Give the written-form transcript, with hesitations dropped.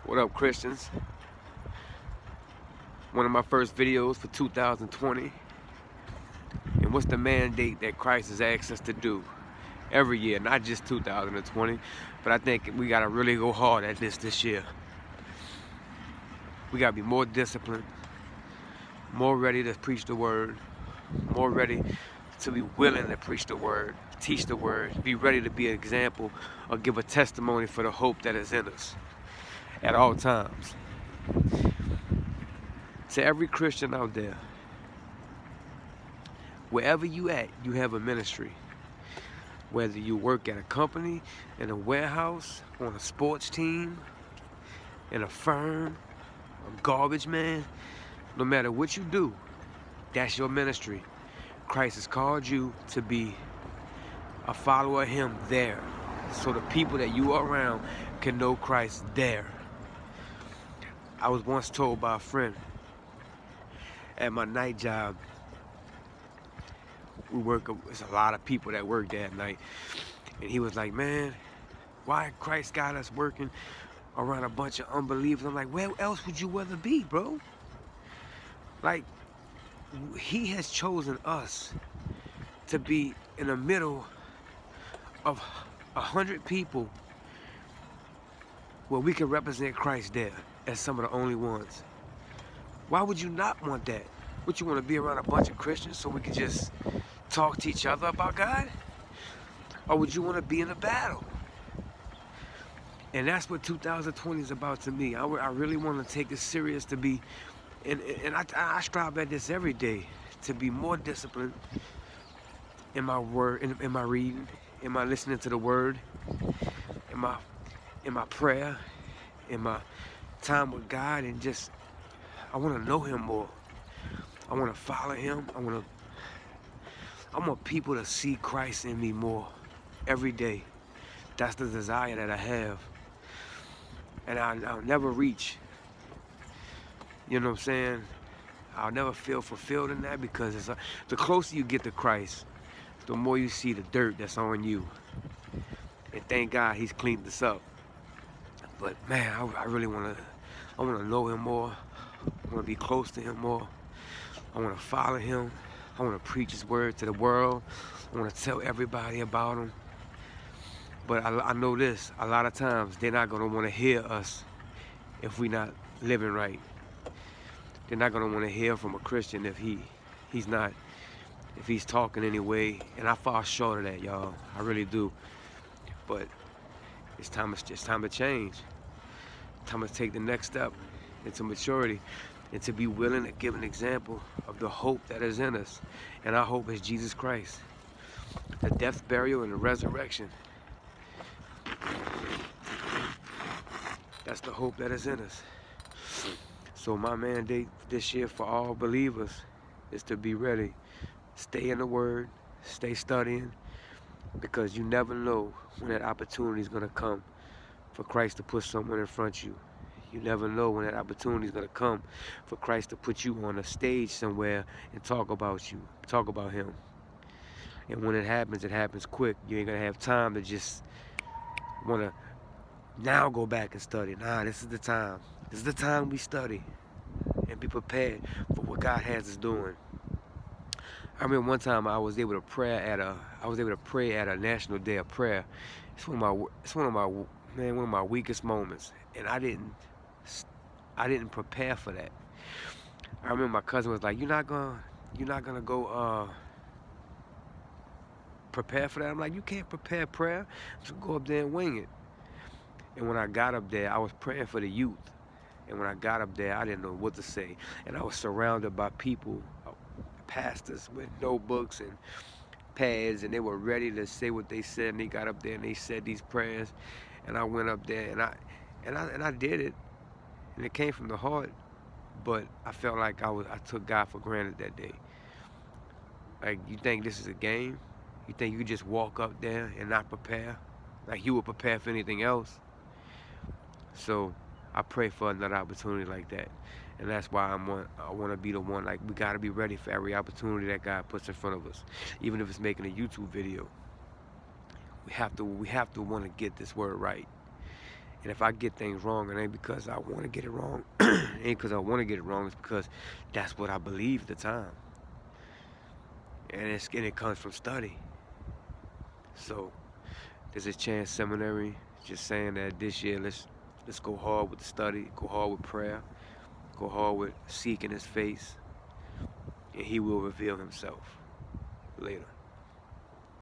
What up, Christians? One of my first videos for 2020. And what's the mandate that Christ has asked us to do every year, not just 2020, but I think we gotta really go hard at this year. We gotta be more disciplined, more ready to preach the word, more ready to be willing to preach the word, teach the word, be ready to be an example or give a testimony for the hope that is in us at all times. To every Christian out there, wherever you at, you have a ministry. Whether you work at a company, in a warehouse, on a sports team, in a firm, a garbage man, no matter what you do, that's your ministry. Christ has called you to be a follower of him there, so the people that you are around can know Christ there. I was once told by a friend at my night job, it's a lot of people that work there at night, and he was like, man, why Christ got us working around a bunch of unbelievers? I'm like, where else would you rather be, bro? Like, he has chosen us to be in the middle of 100 people where we can represent Christ there as some of the only ones. Why would you not want that? Would you want to be around a bunch of Christians so we could just talk to each other about God? Or would you want to be in a battle? And that's what 2020 is about to me. I really want to take this serious, to be, and I strive at this every day, to be more disciplined in my word, in my reading, in my listening to the word, in my prayer, in my time with God, and just, I want to know him more. I want to follow him. I want people to see Christ in me more every day. That's the desire that I have. And I'll never reach, you know what I'm saying? I'll never feel fulfilled in that, because the closer you get to Christ, the more you see the dirt that's on you. And thank God he's cleaned this up. But man, I really want to know him more. I want to be close to him more. I want to follow him. I want to preach his word to the world. I want to tell everybody about him. But I know this, a lot of times they're not going to want to hear us if we're not living right. They're not going to want to hear from a Christian if he's talking anyway. And I fall short of that, y'all. I really do. But it's time to change. Time to take the next step into maturity, and to be willing to give an example of the hope that is in us. And our hope is Jesus Christ. The death, burial, and the resurrection. That's the hope that is in us. So my mandate this year for all believers is to be ready. Stay in the word, stay studying, because you never know when that opportunity is going to come for Christ to put someone in front of you. You never know when that opportunity is going to come for Christ to put you on a stage somewhere and talk about you, talk about him. And when it happens quick. You ain't going to have time to just want to now go back and study. Nah, this is the time. This is the time we study and be prepared for what God has us doing. I remember one time I was able to pray at a National Day of Prayer. It's one of my weakest moments, and I didn't prepare for that. I remember my cousin was like, "You're not gonna go prepare for that?" I'm like, "You can't prepare prayer. Just go up there and wing it." And when I got up there, I was praying for the youth. And when I got up there, I didn't know what to say. And I was surrounded by people, pastors with notebooks and pads, and they were ready to say what they said. And they got up there and they said these prayers. And I went up there and I did it. And it came from the heart. But I felt like I took God for granted that day. Like, you think this is a game? You think you could just walk up there and not prepare? Like you would prepare for anything else? So I pray for another opportunity like that. And that's why I want to be the one. Like, we got to be ready for every opportunity that God puts in front of us. Even if it's making a YouTube video. We have to want to get this word right. And if I get things wrong, it ain't because I want to get it wrong. It ain't because I want to get it wrong. It's because that's what I believe at the time. And it comes from study. So there's a chance seminary just saying that this year let's go hard with the study, go hard with prayer, go hard with seeking his face, and he will reveal himself later.